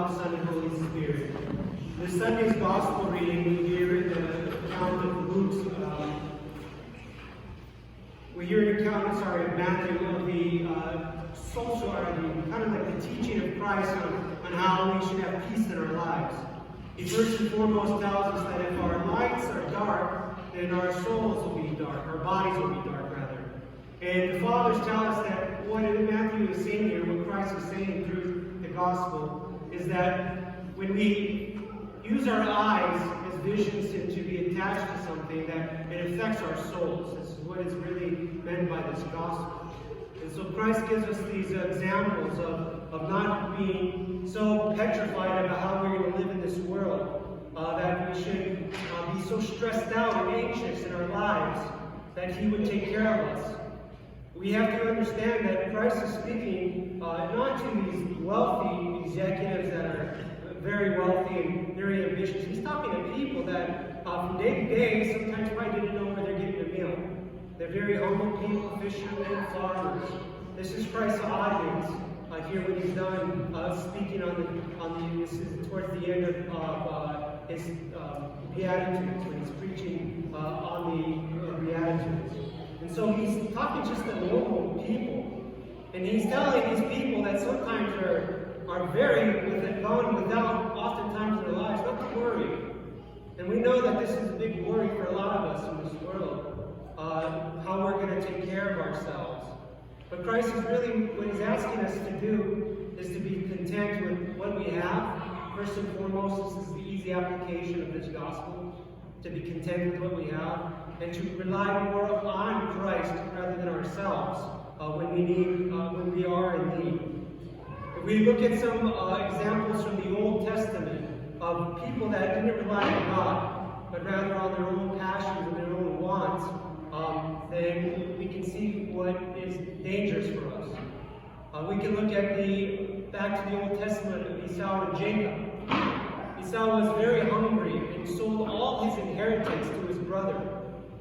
Son, and Holy Spirit. This Sunday's Gospel reading, we hear the account of Luke's, we hear an account, of Matthew, of the kind of like the teaching of Christ on how we should have peace in our lives. He first and foremost tells us that if our lights are dark, then our souls will be dark, our bodies will be dark, rather. And the Fathers tell us that what Matthew is saying here, what Christ is saying through the Gospel, is that when we use our eyes as visions to be attached to something, that it affects our souls. This is what is really meant by this gospel. And so Christ gives us these examples of not being so petrified about how we're going to live in this world, that we should be so stressed out and anxious in our lives that He would take care of us. We have to understand that Christ is speaking not to these wealthy executives that are very wealthy and very ambitious. He's talking to people that from day to day sometimes probably didn't know where they're getting their meal. They're very humble people, fishermen, farmers. This is Christ's audience here when He's done speaking this is towards the end of His Beatitudes, when He's preaching on the Beatitudes. And so He's talking just to normal people. And He's telling these people that sometimes are very gone without, oftentimes in their lives, not to worry. And we know that this is a big worry for a lot of us in this world, how we're going to take care of ourselves. But Christ is really, what He's asking us to do is to be content with what we have. First and foremost, this is the easy application of this gospel, to be content with what we have, and to rely more on Christ rather than ourselves when we are in need. If we look at some examples from the Old Testament of people that didn't rely on God, but rather on their own passions and their own wants, then we can see what is dangerous for us. We can look at back to the Old Testament of Esau and Jacob. Esau was very hungry and sold all his inheritance to his brother.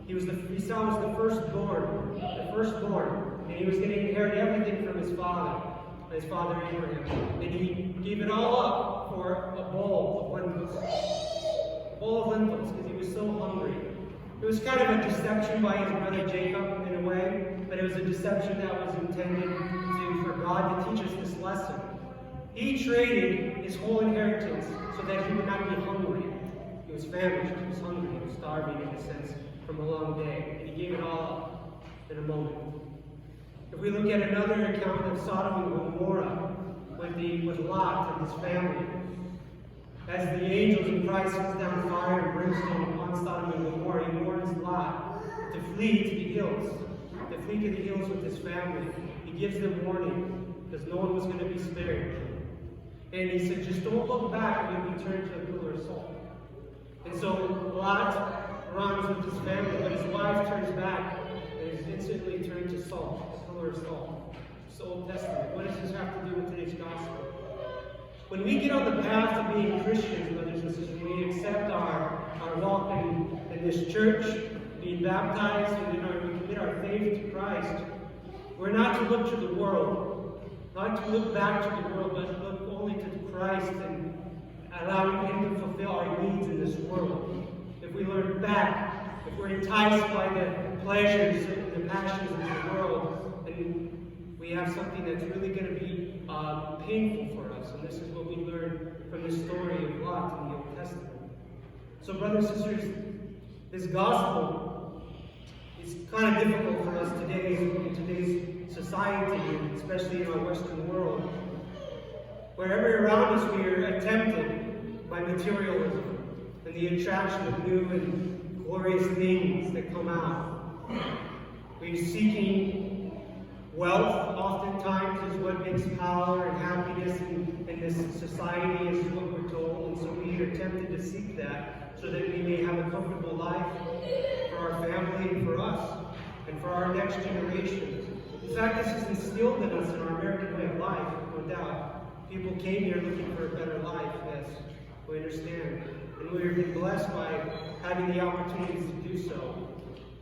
Esau was the firstborn, and he was going to inherit everything from his father Abraham. And he gave it all up for a bowl of lentils, because he was so hungry. It was kind of a deception by his brother Jacob in a way, but it was a deception that was intended for God to teach us this lesson. He traded his whole inheritance so that he would not be hungry. He was famished, he was hungry, he was starving in a sense from a long day, and he gave it all up in a moment. If we look at another account of Sodom and Gomorrah with Lot and his family, as the angels in Christ comes down fire and brimstone upon Sodom and Gomorrah, He warns Lot to flee to the hills with his family. He gives them warning, because no one was going to be spared. And he said, just don't look back and you'll be turned to a pillar of salt. And so Lot runs with his family, but his wife turns back and is instantly turned to salt, a pillar of salt. It's the Old Testament. What does this have to do with today's gospel? When we get on the path of being Christians, brothers and sisters, when we accept our walk in this church, being baptized, and we commit our faith to Christ, we're not to look to the world, not to look back to the world, but look only to Christ and allowing Him to fulfill our needs in this world. If we look back, if we're enticed by the pleasures and the passions of the world, then we have something that's really going to be painful for us. And this is what we learn from the story of Lot in the Old Testament. So, brothers and sisters, this gospel is kind of difficult for us today in today's society, especially in our Western world. Wherever around us we are tempted by materialism and the attraction of new and glorious things that come out. We're seeking wealth, oftentimes, is what makes power and happiness in this society, is what we're told. And so we are tempted to seek that so that we may have a comfortable life for our family and for us and for our next generation. In fact, this is instilled in us in our American way of life, no doubt. People came here looking for a better life, yes, we understand. And we have been blessed by having the opportunities to do so.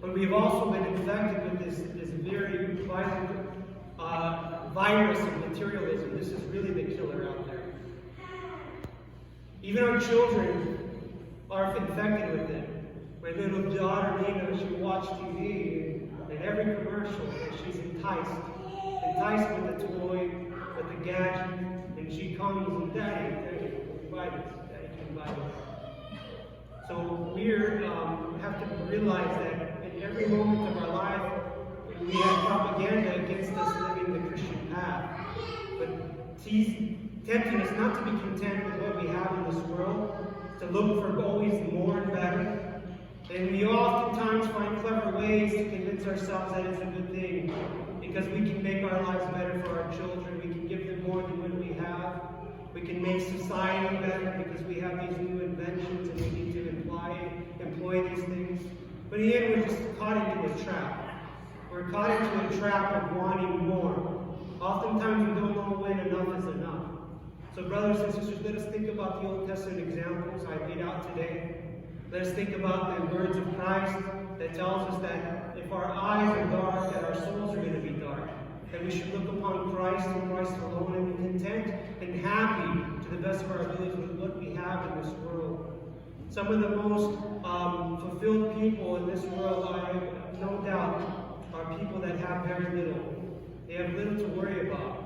But we have also been infected with this very violent virus of materialism. This is really the killer out there. Even our children are infected with it. My little daughter, Nina, she will watch TV, and every commercial, and she's enticed with the toy, with the gadget, and she comes and, Daddy, can you buy this? Daddy, can you buy this? So we have to realize that in every moment of our life, we have propaganda against us living the Christian path. But he's tempting us not to be content with what we have in this world, to look for always more and better. And we oftentimes find clever ways to convince ourselves that it's a good thing, because we can make our lives better for our children. We can give them more than what we have. We can make society better because we have these new inventions and we need to employ these things. But in the end, we're just caught into a trap. We're caught into a trap of wanting more. Oftentimes, we don't know when enough is enough. So, brothers and sisters, let us think about the Old Testament examples I laid out today. Let us think about the words of Christ that tells us that if our eyes are dark, that our souls are going to be dark. That we should look upon Christ and Christ alone and be content and happy to the best of our ability with what we have in this world. Some of the most fulfilled people in this world, I have no doubt, are people that have very little. They have little to worry about.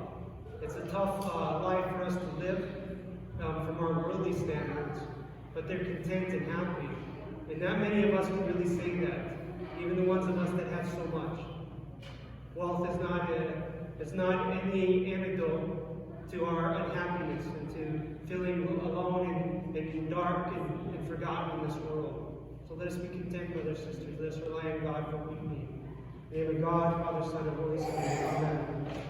It's a tough life for us to live from our worldly standards, but they're content and happy. And not many of us can really say that, even the ones of us that have so much. Wealth is not any antidote to our unhappiness and to feeling alone and dark and forgotten in this world. So let us be content, brothers and sisters. Let us rely on God for what we need. In the name of God, Father, Son, and Holy Spirit. Amen.